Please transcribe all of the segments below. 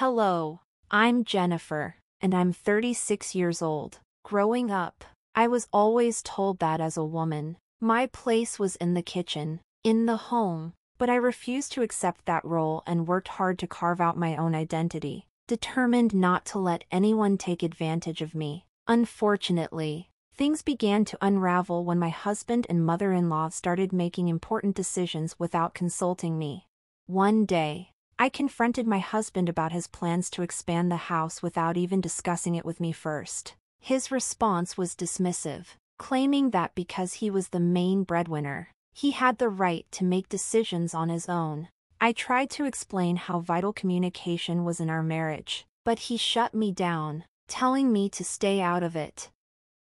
Hello, I'm Jennifer, and I'm 36 years old. Growing up, I was always told that as a woman, my place was in the kitchen, in the home, but I refused to accept that role and worked hard to carve out my own identity, determined not to let anyone take advantage of me. Unfortunately, things began to unravel when my husband and mother-in-law started making important decisions without consulting me. One day, I confronted my husband about his plans to expand the house without even discussing it with me first. His response was dismissive, claiming that because he was the main breadwinner, he had the right to make decisions on his own. I tried to explain how vital communication was in our marriage, but he shut me down, telling me to stay out of it.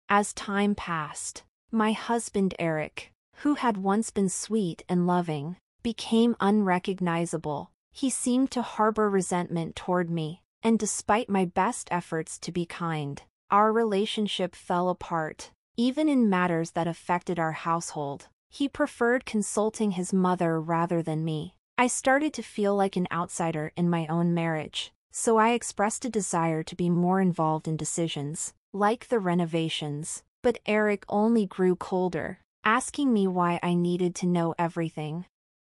As time passed, my husband Eric, who had once been sweet and loving, became unrecognizable. He seemed to harbor resentment toward me, and despite my best efforts to be kind, our relationship fell apart. Even in matters that affected our household, he preferred consulting his mother rather than me. I started to feel like an outsider in my own marriage, so I expressed a desire to be more involved in decisions, like the renovations, but Eric only grew colder, asking me why I needed to know everything.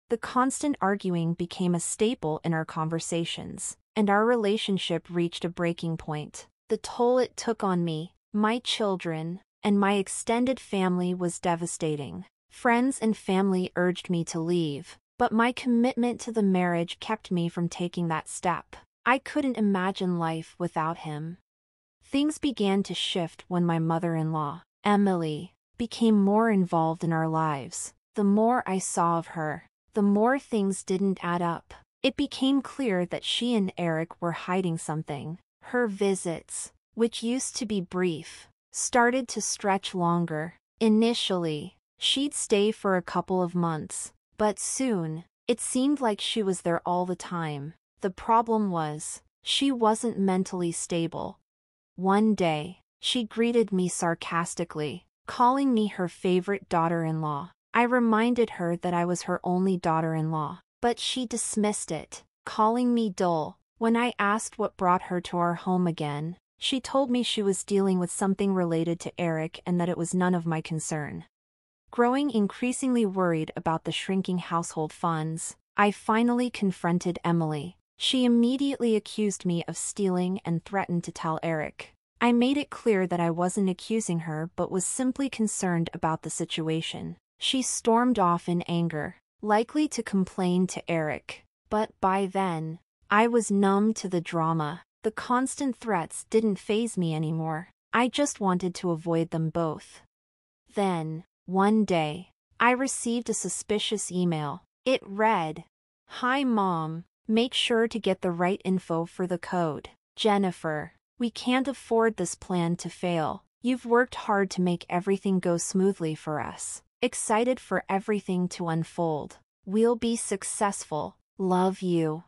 The constant arguing became a staple in our conversations, and our relationship reached a breaking point. The toll it took on me, my children, and my extended family was devastating. Friends and family urged me to leave, but my commitment to the marriage kept me from taking that step. I couldn't imagine life without him. Things began to shift when my mother-in-law, Emily, became more involved in our lives. The more I saw of her, the more things didn't add up. It became clear that she and Eric were hiding something. Her visits, which used to be brief, started to stretch longer. Initially, she'd stay for a couple of months, but soon, it seemed like she was there all the time. The problem was, she wasn't mentally stable. One day, she greeted me sarcastically, calling me her favorite daughter-in-law. I reminded her that I was her only daughter-in-law, but she dismissed it, calling me dull. When I asked what brought her to our home again, she told me she was dealing with something related to Eric and that it was none of my concern. Growing increasingly worried about the shrinking household funds, I finally confronted Emily. She immediately accused me of stealing and threatened to tell Eric. I made it clear that I wasn't accusing her but was simply concerned about the situation. She stormed off in anger, likely to complain to Eric. But by then, I was numb to the drama. The constant threats didn't faze me anymore. I just wanted to avoid them both. Then, one day, I received a suspicious email. It read, "Hi Mom, make sure to get the right info for the code. Jennifer, we can't afford this plan to fail. You've worked hard to make everything go smoothly for us. Excited for everything to unfold. We'll be successful. Love you."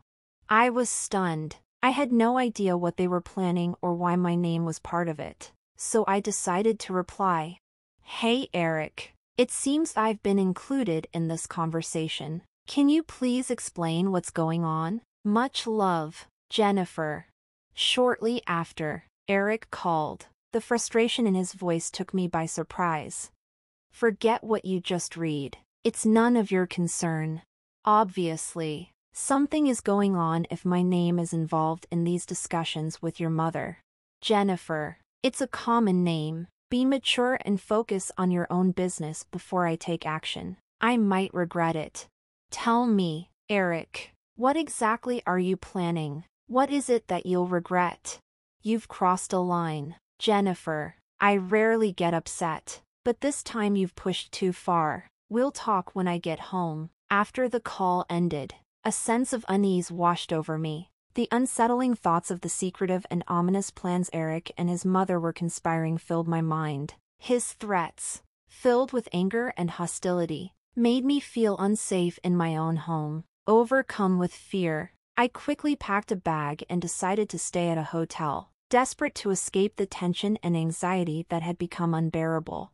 I was stunned. I had no idea what they were planning or why my name was part of it, so I decided to reply. "Hey Eric, it seems I've been included in this conversation. Can you please explain what's going on? Much love, Jennifer." Shortly after, Eric called. The frustration in his voice took me by surprise. "Forget what you just read. It's none of your concern. Obviously, something is going on if my name is involved in these discussions with your mother. Jennifer, it's a common name. Be mature and focus on your own business before I take action. I might regret it. Tell me, Eric, what exactly are you planning? What is it that you'll regret? You've crossed a line. Jennifer, I rarely get upset, but this time you've pushed too far. We'll talk when I get home." After the call ended, a sense of unease washed over me. The unsettling thoughts of the secretive and ominous plans Eric and his mother were conspiring filled my mind. His threats, filled with anger and hostility, made me feel unsafe in my own home. Overcome with fear, I quickly packed a bag and decided to stay at a hotel, desperate to escape the tension and anxiety that had become unbearable.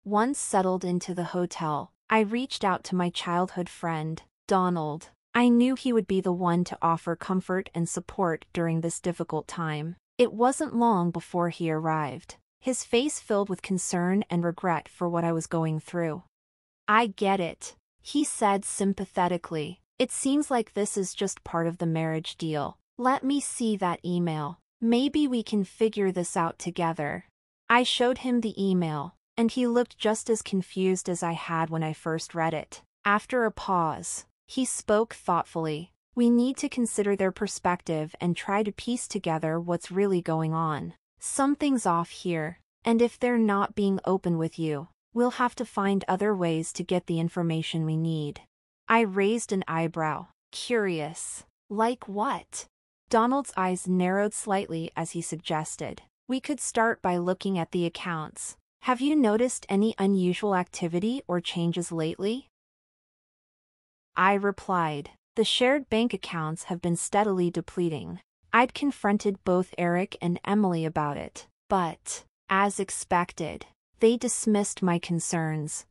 Once settled into the hotel, I reached out to my childhood friend, Donald. I knew he would be the one to offer comfort and support during this difficult time. It wasn't long before he arrived, his face filled with concern and regret for what I was going through. "I get it," he said sympathetically. "It seems like this is just part of the marriage deal. Let me see that email. Maybe we can figure this out together." I showed him the email, and he looked just as confused as I had when I first read it. After a pause, he spoke thoughtfully. "We need to consider their perspective and try to piece together what's really going on. Something's off here, and if they're not being open with you, we'll have to find other ways to get the information we need." I raised an eyebrow, curious. "Like what?" Donald's eyes narrowed slightly as he suggested. "We could start by looking at the accounts. Have you noticed any unusual activity or changes lately?" I replied, "The shared bank accounts have been steadily depleting." I'd confronted both Eric and Emily about it, but, as expected, they dismissed my concerns.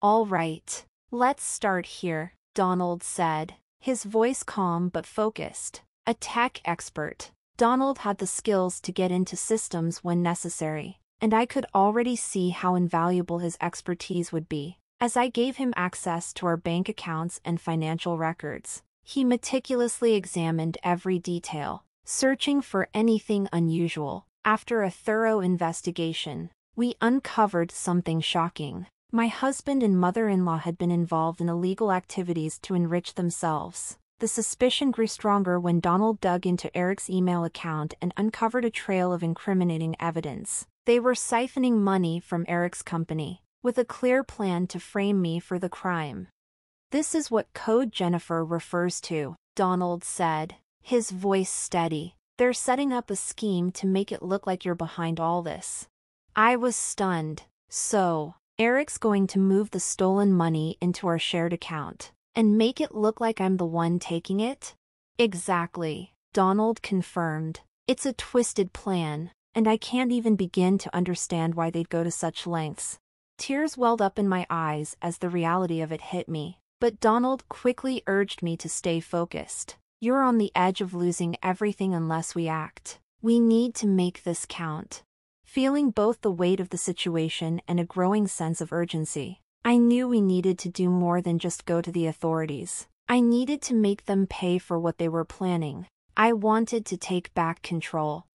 "All right, let's start here," Donald said, his voice calm but focused. A tech expert, Donald had the skills to get into systems when necessary, and I could already see how invaluable his expertise would be. As I gave him access to our bank accounts and financial records, he meticulously examined every detail, searching for anything unusual. After a thorough investigation, we uncovered something shocking. My husband and mother-in-law had been involved in illegal activities to enrich themselves. The suspicion grew stronger when Donald dug into Eric's email account and uncovered a trail of incriminating evidence. They were siphoning money from Eric's company, with a clear plan to frame me for the crime. "This is what Code Jennifer refers to," Donald said, his voice steady. "They're setting up a scheme to make it look like you're behind all this." I was stunned. "So, Eric's going to move the stolen money into our shared account and make it look like I'm the one taking it?" "Exactly," Donald confirmed. "It's a twisted plan, and I can't even begin to understand why they'd go to such lengths." Tears welled up in my eyes as the reality of it hit me, but Donald quickly urged me to stay focused. "You're on the edge of losing everything unless we act. We need to make this count." Feeling both the weight of the situation and a growing sense of urgency, I knew we needed to do more than just go to the authorities. I needed to make them pay for what they were planning. I wanted to take back control.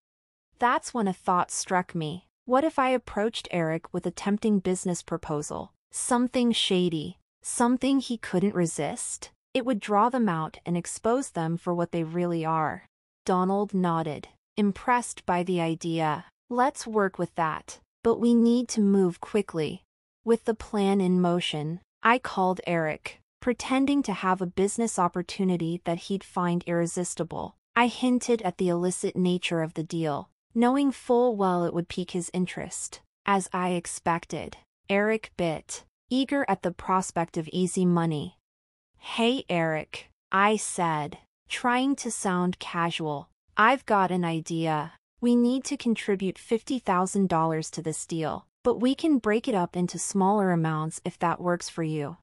That's when a thought struck me. What if I approached Eric with a tempting business proposal? Something shady, something he couldn't resist? It would draw them out and expose them for what they really are. Donald nodded, impressed by the idea. "Let's work with that, but we need to move quickly." With the plan in motion, I called Eric, pretending to have a business opportunity that he'd find irresistible. I hinted at the illicit nature of the deal, knowing full well it would pique his interest. As I expected, Eric bit, eager at the prospect of easy money. "Hey Eric," I said, trying to sound casual, "I've got an idea. We need to contribute $50,000 to this deal, but we can break it up into smaller amounts if that works for you."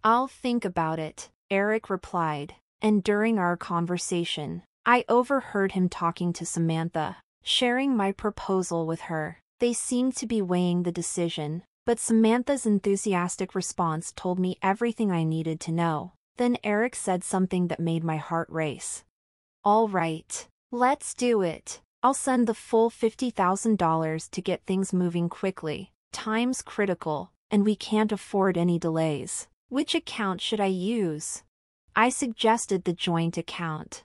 "I'll think about it," Eric replied, and during our conversation, I overheard him talking to Samantha, sharing my proposal with her. They seemed to be weighing the decision, but Samantha's enthusiastic response told me everything I needed to know. Then Eric said something that made my heart race. "All right, let's do it. I'll send the full $50,000 to get things moving quickly. Time's critical, and we can't afford any delays. Which account should I use?" I suggested the joint account.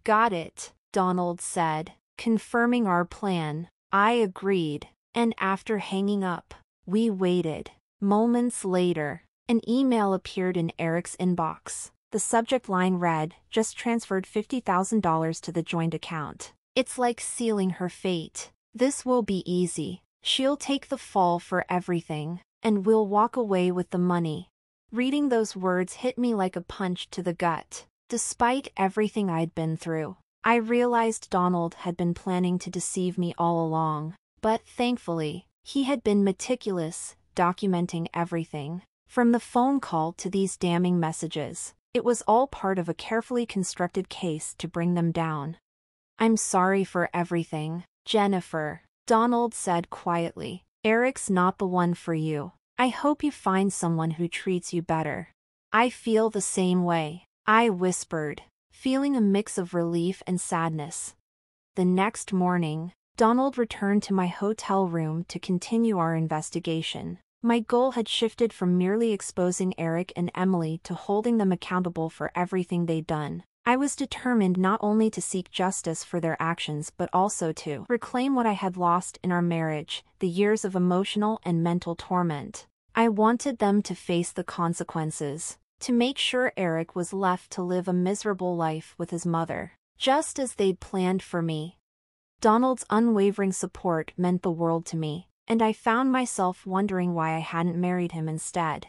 "Got it," Donald said, confirming our plan. I agreed, and after hanging up, we waited. Moments later, an email appeared in Eric's inbox. The subject line read, "Just transferred $50,000 to the joint account." It's like sealing her fate. "This will be easy. She'll take the fall for everything, and we'll walk away with the money." Reading those words hit me like a punch to the gut. Despite everything I'd been through, I realized Donald had been planning to deceive me all along. But thankfully, he had been meticulous, documenting everything. From the phone call to these damning messages, It was all part of a carefully constructed case to bring them down. "I'm sorry for everything, Jennifer," Donald said quietly. "Eric's not the one for you. I hope you find someone who treats you better." "I feel the same way," I whispered, feeling a mix of relief and sadness. The next morning, Donald returned to my hotel room to continue our investigation. My goal had shifted from merely exposing Eric and Emily to holding them accountable for everything they'd done. I was determined not only to seek justice for their actions but also to reclaim what I had lost in our marriage, the years of emotional and mental torment. I wanted them to face the consequences, to make sure Eric was left to live a miserable life with his mother, just as they'd planned for me. Donald's unwavering support meant the world to me, and I found myself wondering why I hadn't married him instead.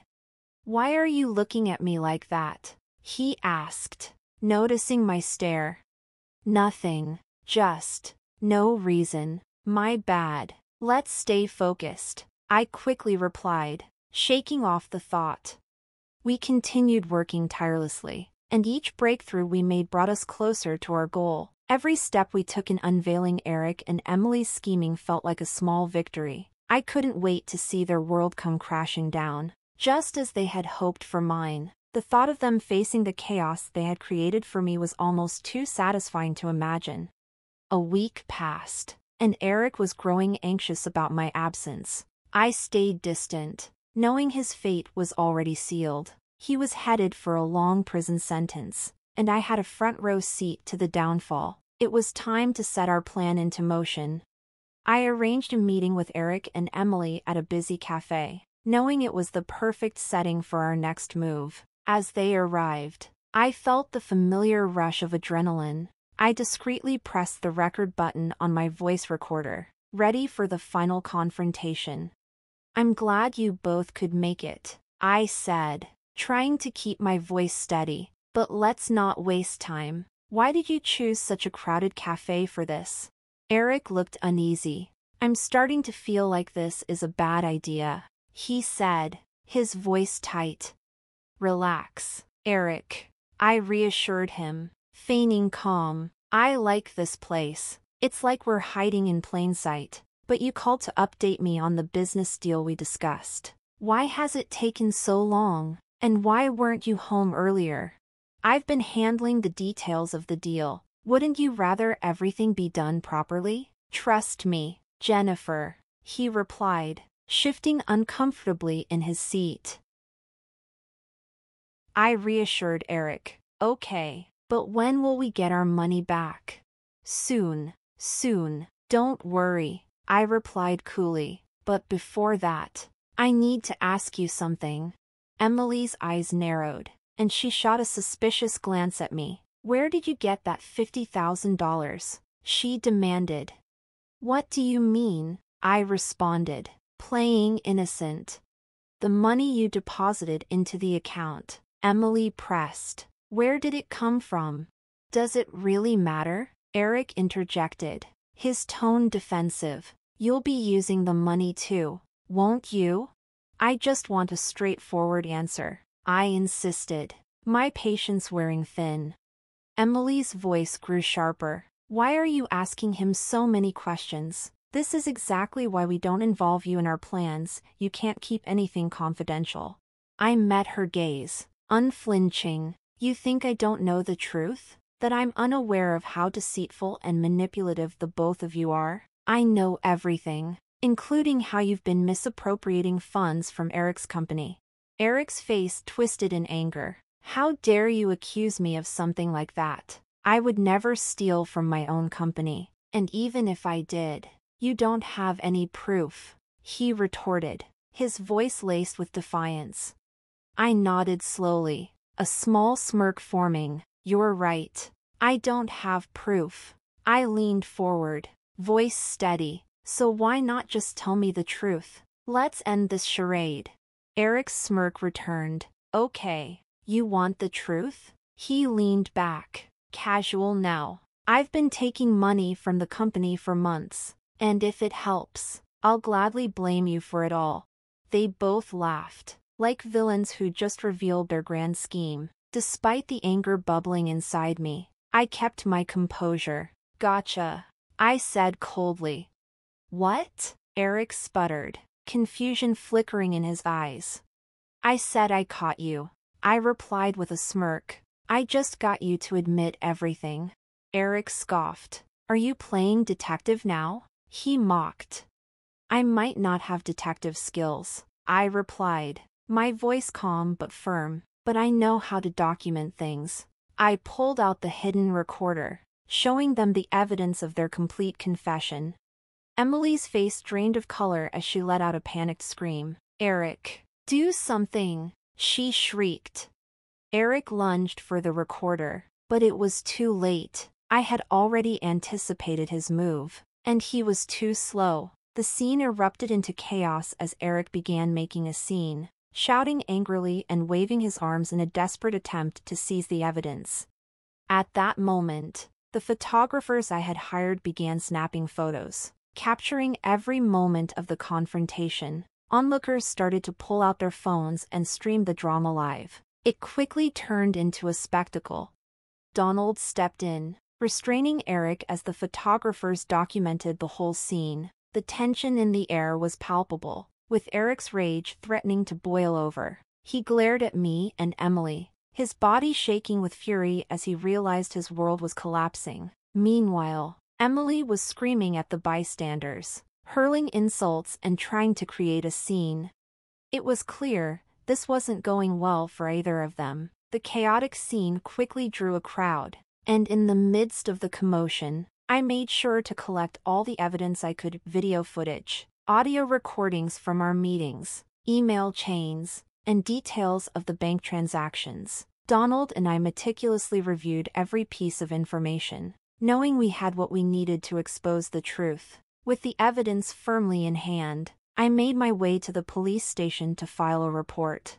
"Why are you looking at me like that?" he asked, noticing my stare. "Nothing, just, no reason, my bad. Let's stay focused," I quickly replied, shaking off the thought. We continued working tirelessly, and each breakthrough we made brought us closer to our goal. Every step we took in unveiling Eric and Emily's scheming felt like a small victory. I couldn't wait to see their world come crashing down, just as they had hoped for mine. The thought of them facing the chaos they had created for me was almost too satisfying to imagine. A week passed, and Eric was growing anxious about my absence. I stayed distant, knowing his fate was already sealed. He was headed for a long prison sentence, and I had a front-row seat to the downfall. It was time to set our plan into motion. I arranged a meeting with Eric and Emily at a busy cafe, knowing it was the perfect setting for our next move. As they arrived, I felt the familiar rush of adrenaline. I discreetly pressed the record button on my voice recorder, ready for the final confrontation. "I'm glad you both could make it," I said, trying to keep my voice steady. "But let's not waste time. Why did you choose such a crowded cafe for this?" Eric looked uneasy. "I'm starting to feel like this is a bad idea," he said, his voice tight. "Relax, Eric," I reassured him, feigning calm. "I like this place. It's like we're hiding in plain sight. But you called to update me on the business deal we discussed. Why has it taken so long? And why weren't you home earlier?" "I've been handling the details of the deal. Wouldn't you rather everything be done properly?" "Trust me, Jennifer," he replied, shifting uncomfortably in his seat. I reassured Eric. "Okay, but when will we get our money back?" Soon. Don't worry," I replied coolly. "But before that, I need to ask you something." Emily's eyes narrowed, and she shot a suspicious glance at me. "Where did you get that $50,000? she demanded. "What do you mean?" I responded, playing innocent. "The money you deposited into the account," Emily pressed. "Where did it come from?" "Does it really matter?" Eric interjected, his tone defensive. "You'll be using the money too, won't you?" "I just want a straightforward answer," I insisted, my patience wearing thin. Emily's voice grew sharper. "Why are you asking him so many questions? This is exactly why we don't involve you in our plans. You can't keep anything confidential." I met her gaze, unflinching. "You think I don't know the truth? That I'm unaware of how deceitful and manipulative the both of you are? I know everything, including how you've been misappropriating funds from Eric's company." Eric's face twisted in anger. "How dare you accuse me of something like that? I would never steal from my own company, and even if I did, you don't have any proof," he retorted, his voice laced with defiance. I nodded slowly, a small smirk forming. "You're right. I don't have proof." I leaned forward, voice steady. "So why not just tell me the truth? Let's end this charade." Eric's smirk returned. "Okay, you want the truth?" He leaned back, casual now. "I've been taking money from the company for months, and if it helps, I'll gladly blame you for it all." They both laughed, like villains who just revealed their grand scheme. Despite the anger bubbling inside me, I kept my composure. Gotcha, I said coldly. What? Eric sputtered, confusion flickering in his eyes. I said I caught you, I replied with a smirk. I just got you to admit everything. Eric scoffed. Are you playing detective now? He mocked. I might not have detective skills, I replied, my voice calm but firm, but I know how to document things. I pulled out the hidden recorder, showing them the evidence of their complete confession. Emily's face drained of color as she let out a panicked scream. Eric, do something, she shrieked. Eric lunged for the recorder, but it was too late. I had already anticipated his move, and he was too slow. The scene erupted into chaos as Eric began making a scene, shouting angrily and waving his arms in a desperate attempt to seize the evidence. At that moment, the photographers I had hired began snapping photos, capturing every moment of the confrontation. Onlookers started to pull out their phones and stream the drama live. It quickly turned into a spectacle. Donald stepped in, restraining Eric as the photographers documented the whole scene. The tension in the air was palpable, with Eric's rage threatening to boil over. He glared at me and Emily, his body shaking with fury as he realized his world was collapsing. Meanwhile, Emily was screaming at the bystanders, hurling insults and trying to create a scene. It was clear this wasn't going well for either of them. The chaotic scene quickly drew a crowd, and in the midst of the commotion, I made sure to collect all the evidence I could: video footage, audio recordings from our meetings, email chains, and details of the bank transactions. Donald and I meticulously reviewed every piece of information, knowing we had what we needed to expose the truth. With the evidence firmly in hand, I made my way to the police station to file a report.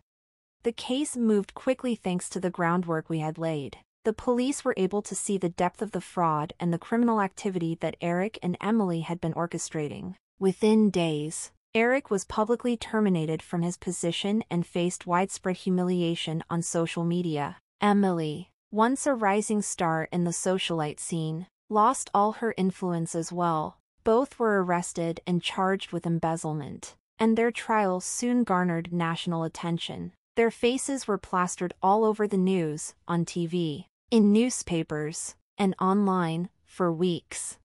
The case moved quickly thanks to the groundwork we had laid. The police were able to see the depth of the fraud and the criminal activity that Eric and Emily had been orchestrating. Within days, Eric was publicly terminated from his position and faced widespread humiliation on social media. Emily, once a rising star in the socialite scene, lost all her influence as well. Both were arrested and charged with embezzlement, and their trials soon garnered national attention. Their faces were plastered all over the news, on TV, in newspapers, and online, for weeks.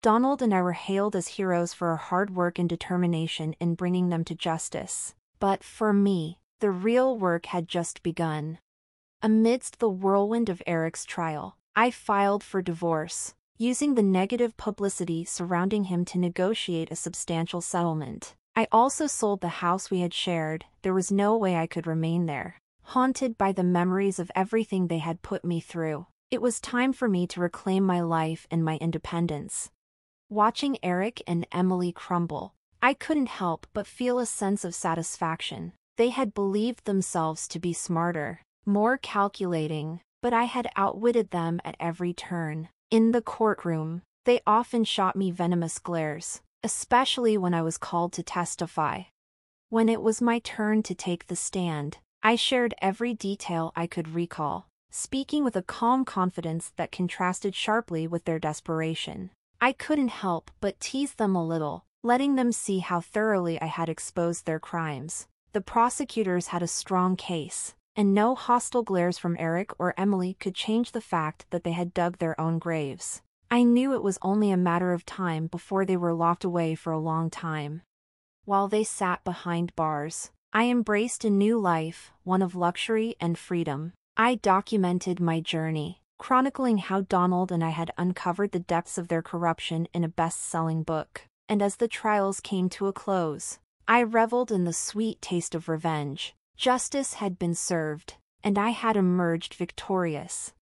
Donald and I were hailed as heroes for our hard work and determination in bringing them to justice. But for me, the real work had just begun. Amidst the whirlwind of Eric's trial, I filed for divorce, using the negative publicity surrounding him to negotiate a substantial settlement. I also sold the house we had shared. There was no way I could remain there, haunted by the memories of everything they had put me through. It was time for me to reclaim my life and my independence. Watching Eric and Emily crumble, I couldn't help but feel a sense of satisfaction. They had believed themselves to be smarter, more calculating, but I had outwitted them at every turn. In the courtroom, they often shot me venomous glares, especially when I was called to testify. When it was my turn to take the stand, I shared every detail I could recall, speaking with a calm confidence that contrasted sharply with their desperation. I couldn't help but tease them a little, letting them see how thoroughly I had exposed their crimes. The prosecutors had a strong case, and no hostile glares from Eric or Emily could change the fact that they had dug their own graves. I knew it was only a matter of time before they were locked away for a long time. While they sat behind bars, I embraced a new life, one of luxury and freedom. I documented my journey, chronicling how Donald and I had uncovered the depths of their corruption in a best-selling book. And as the trials came to a close, I reveled in the sweet taste of revenge. Justice had been served, and I had emerged victorious.